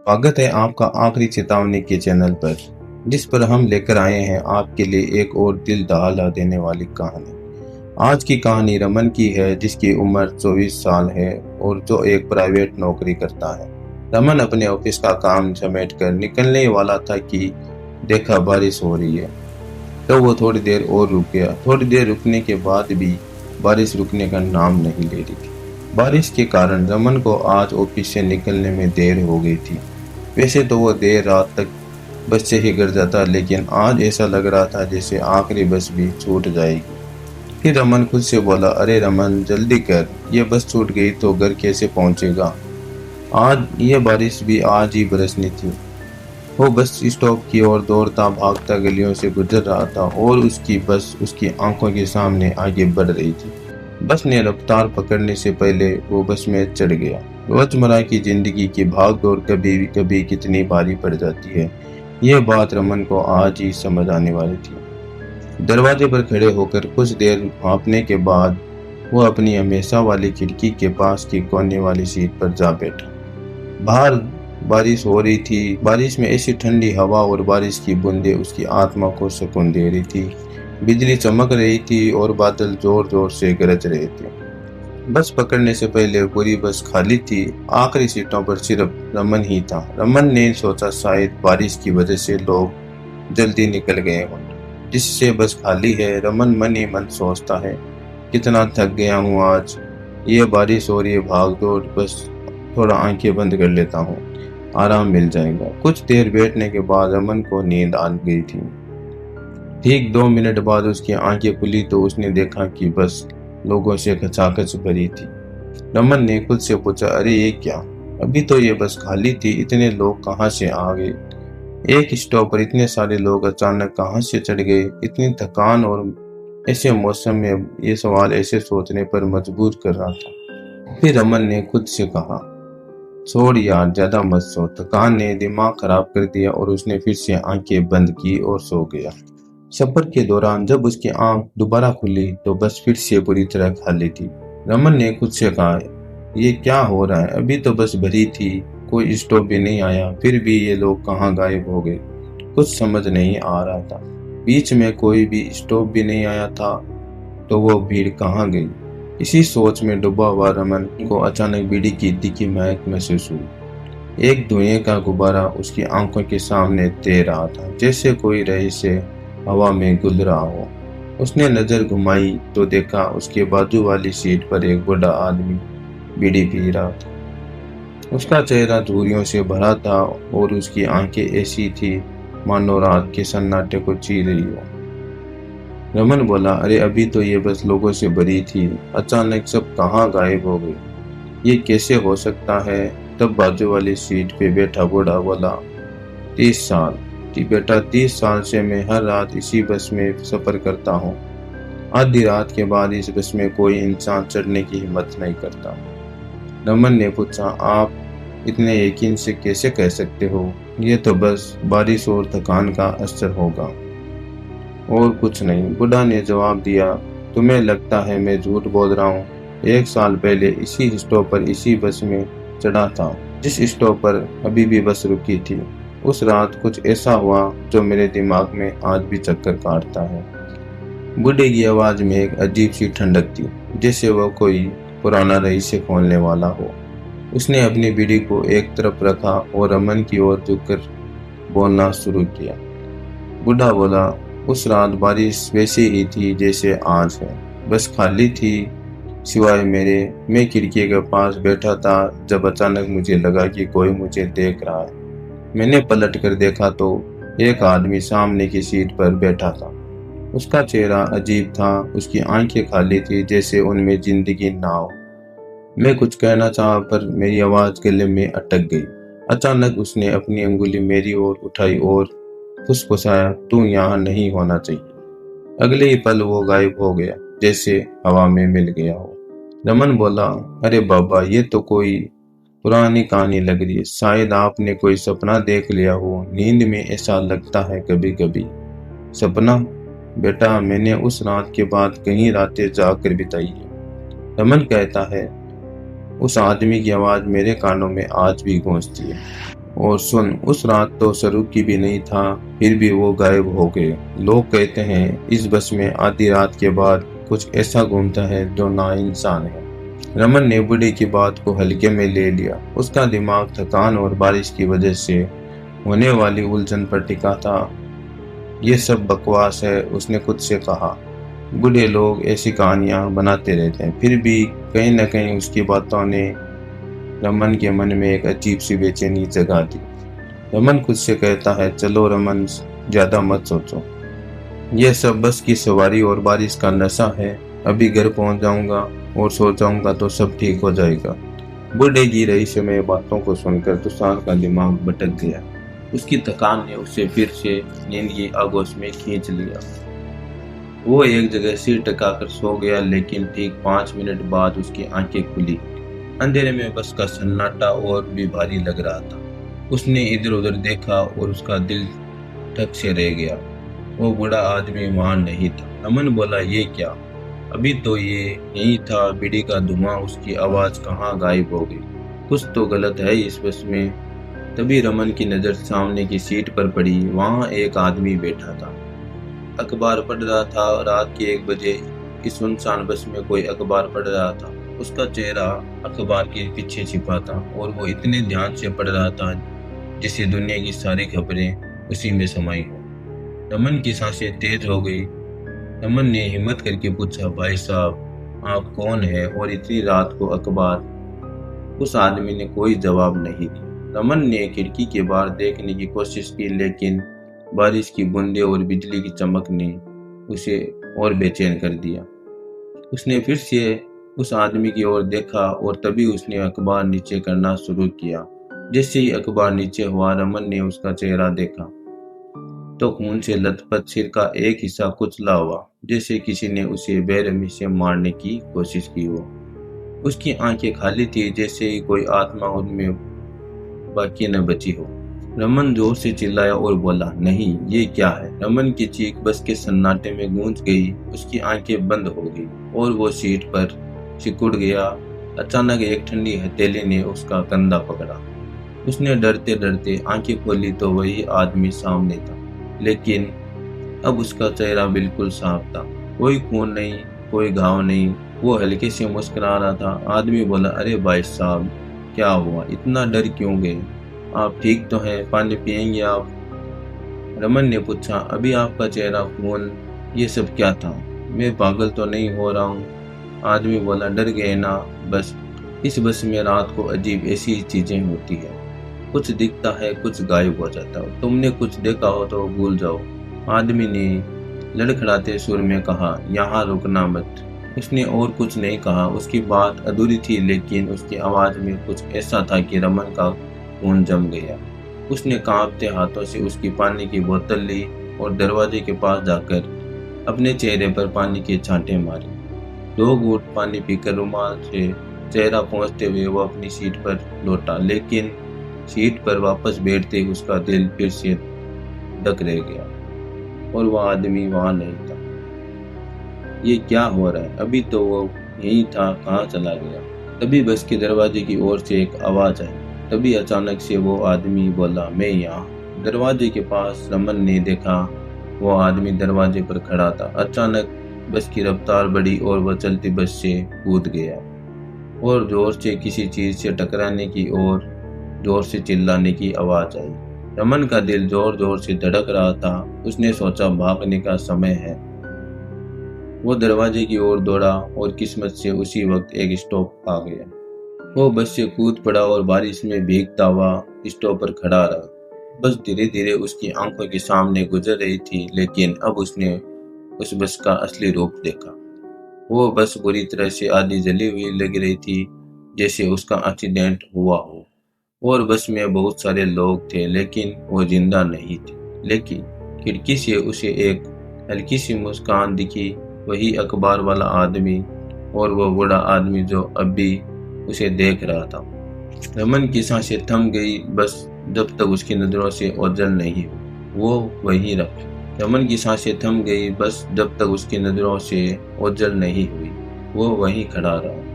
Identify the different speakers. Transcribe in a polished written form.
Speaker 1: स्वागत है आपका आखिरी चेतावनी के चैनल पर, जिस पर हम लेकर आए हैं आपके लिए एक और दिल दहला देने वाली कहानी। आज की कहानी रमन की है, जिसकी उम्र 24 साल है और जो एक प्राइवेट नौकरी करता है। रमन अपने ऑफिस का काम समेट कर निकलने वाला था कि देखा बारिश हो रही है। तो वो थोड़ी देर और रुक गया। थोड़ी देर रुकने के बाद भी बारिश रुकने का नाम नहीं ले रही थी। बारिश के कारण रमन को आज ऑफिस से निकलने में देर हो गई थी। वैसे तो वो देर रात तक बस से ही घर जाता, लेकिन आज ऐसा लग रहा था जैसे आखिरी बस भी छूट जाएगी। फिर रमन खुद से बोला, अरे रमन जल्दी कर, ये बस छूट गई तो घर कैसे पहुंचेगा। आज ये बारिश भी आज ही बरसनी थी। वो बस स्टॉप की ओर दौड़ता भागता गलियों से गुजर रहा था और उसकी बस उसकी आंखों के सामने आगे बढ़ रही थी। बस ने रफ्तार पकड़ने से पहले वो बस में चढ़ गया। रोजमर्रा की जिंदगी की भागदौड़ कभी कभी कितनी भारी पड़ जाती है, यह बात रमन को आज ही समझ आने वाली थी। दरवाजे पर खड़े होकर कुछ देर भांपने के बाद वो अपनी हमेशा वाली खिड़की के पास की कोने वाली सीट पर जा बैठा। बाहर बारिश हो रही थी। बारिश में ऐसी ठंडी हवा और बारिश की बूंदें उसकी आत्मा को सुकून दे रही थी। बिजली चमक रही थी और बादल जोर जोर से गरज रहे थे। बस पकड़ने से पहले पूरी बस खाली थी। आखिरी सीटों पर सिर्फ रमन ही था। रमन ने सोचा शायद बारिश की वजह से लोग जल्दी निकल गए हों, जिससे बस खाली है। रमन मन ही मन सोचता है, कितना थक गया हूँ आज, ये बारिश हो रही है, भाग दौड़, बस थोड़ा आंखें बंद कर लेता हूँ, आराम मिल जाएगा। कुछ देर बैठने के बाद रमन को नींद आ गई थी। ठीक 2 मिनट बाद उसकी आंखें खुली तो उसने देखा कि बस लोगों से खचाखच भरी थी। रमन ने खुद से पूछा, अरे ये क्या, अभी तो ये बस खाली थी, इतने लोग कहाँ से आ गए। एक स्टॉप पर इतने सारे लोग अचानक कहाँ से चढ़ गए। इतनी थकान और ऐसे मौसम में ये सवाल ऐसे सोचने पर मजबूर कर रहा था। फिर रमन ने खुद से कहा, छोड़ यार, ज्यादा मत सो। थकान ने दिमाग खराब कर दिया और उसने फिर से आंखें बंद की और सो गया। सफर के दौरान जब उसकी आंख दोबारा खुली तो बस फिर से पूरी तरह खाली थी। रमन ने खुद से कहा, ये क्या हो रहा है, अभी तो बस भरी थी, कोई स्टॉप भी नहीं आया, फिर भी ये लोग कहाँ गायब हो गए। कुछ समझ नहीं आ रहा था। बीच में कोई भी स्टॉप भी नहीं आया था तो वो भीड़ कहाँ गई। इसी सोच में डूबा हुआ रमन को अचानक बीड़ी की तीखी महक महसूस हुई। एक धुएं का गुब्बारा उसकी आंखों के सामने तैर रहा था, जैसे कोई रहस्य हवा में गुल रहा हो। उसने नजर घुमाई तो देखा उसके बाजू वाली सीट पर एक बूढ़ा आदमी बीड़ी पी रहा था। उसका चेहरा धुरियों से भरा था और उसकी आंखें ऐसी थी मानो रात के सन्नाटे को ची रही हो। रमन बोला, अरे अभी तो ये बस लोगों से भरी थी, अचानक सब कहाँ गायब हो गए, ये कैसे हो सकता है। तब बाजू वाली सीट पे बैठा बूढ़ा बोला, 30 साल जी बेटा, 30 साल से मैं हर रात इसी बस में सफर करता हूँ। आधी रात के बाद इस बस में कोई इंसान चढ़ने की हिम्मत नहीं करता। रमन ने पूछा, आप इतने यकीन से कैसे कह सकते हो, ये तो बस बारिश और थकान का असर होगा और कुछ नहीं। बुढ़ा ने जवाब दिया, तुम्हें लगता है मैं झूठ बोल रहा हूँ। 1 साल पहले इसी स्टॉप पर इसी बस में चढ़ा था, जिस स्टॉप पर अभी भी बस रुकी थी। उस रात कुछ ऐसा हुआ जो मेरे दिमाग में आज भी चक्कर काटता है। बूढ़े की आवाज में एक अजीब सी ठंडक थी, जैसे वो कोई पुराना रहस्य खोलने वाला हो। उसने अपनी बीड़ी को एक तरफ रखा और रमन की ओर झुककर बोलना शुरू किया। बूढ़ा बोला, उस रात बारिश वैसी ही थी जैसे आज है, बस खाली थी सिवाय मेरे। मैं खिड़की के पास बैठा था जब अचानक मुझे लगा कि कोई मुझे देख रहा है। मैंने पलट कर देखा तो एक आदमी सामने की सीट पर बैठा था। उसका चेहरा अजीब था, उसकी आंखें खाली थी जैसे उनमें जिंदगी ना हो। मैं कुछ कहना चाहा पर मेरी आवाज गले में अटक गई। अचानक उसने अपनी अंगुली मेरी ओर उठाई और फुसफुसाया, तू यहाँ नहीं होना चाहिए। अगले ही पल वो गायब हो गया, जैसे हवा में मिल गया हो। रमन बोला, अरे बाबा, ये तो कोई पुरानी कहानी लग रही है, शायद आपने कोई सपना देख लिया हो। नींद में ऐसा लगता है कभी कभी। सपना? बेटा, मैंने उस रात के बाद कई रातें जाकर बिताई है। रमन कहता है। उस आदमी की आवाज मेरे कानों में आज भी गूंजती है। और सुन, उस रात तो सरूकी भी नहीं था, फिर भी वो गायब हो गए। लोग कहते हैं इस बस में आधी रात के बाद कुछ ऐसा घूमता है जो नाइंसान है। रमन ने बूढ़े की बात को हल्के में ले लिया। उसका दिमाग थकान और बारिश की वजह से होने वाली उलझन पर टिका था। ये सब बकवास है, उसने खुद से कहा। बूढ़े लोग ऐसी कहानियां बनाते रहते हैं। फिर भी कहीं न कहीं उसकी बातों ने रमन के मन में एक अजीब सी बेचैनी जगा दी। रमन खुद से कहता है, चलो रमन, ज्यादा मत सोचो, यह सब बस की सवारी और बारिश का नशा है। अभी घर पहुंच जाऊंगा और सो जाऊंगा तो सब ठीक हो जाएगा। बूढ़े की रही समय बातों को सुनकर तुषार का दिमाग भटक गया। उसकी थकान ने उसे फिर से नींद की आगोश में खींच लिया। वो एक जगह सिर टिकाकर सो गया, लेकिन ठीक 5 मिनट बाद उसकी आंखें खुली। अंधेरे में बस का सन्नाटा और भी भारी लग रहा था। उसने इधर उधर देखा और उसका दिल धक से रह गया। वो बूढ़ा आदमी वहां नहीं था। रमन बोला, ये क्या? अभी तो ये यही था। बीड़ी का धुआं, उसकी आवाज कहाँ गायब हो गई? कुछ तो गलत है इस बस में। तभी रमन की नजर सामने की सीट पर पड़ी। वहां एक आदमी बैठा था, अखबार पढ़ रहा था। रात के 1 बजे इस सुनसान बस में कोई अखबार पढ़ रहा था। उसका चेहरा अखबार के पीछे छिपा था और वो इतने ध्यान से पढ़ रहा था जैसे दुनिया की सारी खबरें उसी में समाई हो। रमन की सांसें तेज हो गई। रमन ने हिम्मत करके पूछा, भाई साहब, आप कौन है और इतनी रात को अखबार? उस आदमी ने कोई जवाब नहीं दिया। रमन ने खिड़की के बाहर देखने की कोशिश की, लेकिन बारिश की बूंदें और बिजली की चमक ने उसे और बेचैन कर दिया। उसने फिर से उस आदमी की ओर देखा और तभी उसने अखबार नीचे करना शुरू किया। जैसे ही अखबार नीचे हुआ, रमन ने उसका चेहरा देखा तो खून से लथपथ सिर का एक हिस्सा कुचला हुआ, जैसे किसी ने उसे बेरहमी से मारने की कोशिश की हो। उसकी आंखें खाली थी, जैसे ही कोई आत्मा उनमें बाकी न बची हो। रमन जोर से चिल्लाया और बोला, नहीं, ये क्या है? रमन की चीख बस के सन्नाटे में गूंज गई। उसकी आंखें बंद हो गई और वो सीट पर सिकुड़ गया। अचानक एक ठंडी हथेली ने उसका कंधा पकड़ा। उसने डरते डरते आंखें खोली तो वही आदमी सामने था, लेकिन अब उसका चेहरा बिल्कुल साफ था। कोई खून नहीं, कोई घाव नहीं। वो हल्के से मुस्कुरा रहा था। आदमी बोला, अरे भाई साहब, क्या हुआ? इतना डर क्यों गए? आप ठीक तो हैं? पानी पिएंगे आप? रमन ने पूछा, अभी आपका चेहरा खून, ये सब क्या था? मैं पागल तो नहीं हो रहा हूँ? आदमी बोला, डर गए ना? बस इस बस में रात को अजीब ऐसी चीजें होती है। कुछ दिखता है, कुछ गायब हो जाता है। तुमने कुछ देखा हो तो भूल जाओ। आदमी ने लड़खड़ाते सुर में कहा, यहाँ रुकना मत। उसने और कुछ नहीं कहा। उसकी बात अधूरी थी, लेकिन उसकी आवाज में कुछ ऐसा था कि रमन का खून जम गया। उसने कांपते हाथों से उसकी पानी की बोतल ली और दरवाजे के पास जाकर अपने चेहरे पर पानी के छांटे मारे। 2 घूंट पानी पीकर रुमाल से चेहरा पोंछते हुए वो अपनी सीट पर लौटा, लेकिन सीट पर वापस बैठते ही उसका दिल फिर से धक रह गया और वह आदमी वहां नहीं था। ये क्या हो रहा है? अभी तो वो यही था, कहाँ चला गया? तभी बस के दरवाजे की ओर से एक आवाज आई। तभी अचानक से वो आदमी बोला, मैं यहाँ। दरवाजे के पास रमन ने देखा, वो आदमी दरवाजे पर खड़ा था। अचानक बस की रफ्तार बढ़ी और वह चलती बस से कूद गया और जोर से किसी चीज से टकराने की और जोर से चिल्लाने की आवाज आई। रमन का दिल जोर जोर से धड़क रहा था। उसने सोचा, भागने का समय है। वो दरवाजे की ओर दौड़ा और किस्मत से उसी वक्त एक स्टॉप आ गया। वो बस से कूद पड़ा और बारिश में भीगता हुआ स्टॉप पर खड़ा रहा। बस धीरे धीरे उसकी आंखों के सामने गुजर रही थी, लेकिन अब उसने उस बस का असली रूप देखा। वो बस बुरी तरह से आधी जली हुई लग रही थी, जैसे उसका एक्सीडेंट हुआ हो। और बस में बहुत सारे लोग थे, लेकिन वो जिंदा नहीं थे। लेकिन खिड़की से उसे एक हल्की सी मुस्कान दिखी, वही अखबार वाला आदमी और वो बूढ़ा आदमी जो अब भी उसे देख रहा था। रमन की सांसें थम गई, बस जब तक उसकी नजरों से ओझल नहीं हुई वो वहीं रखा। रमन की सांसें थम गई, बस जब तक उसकी नजरों से ओझल नहीं हुई वो वहीं खड़ा रहा।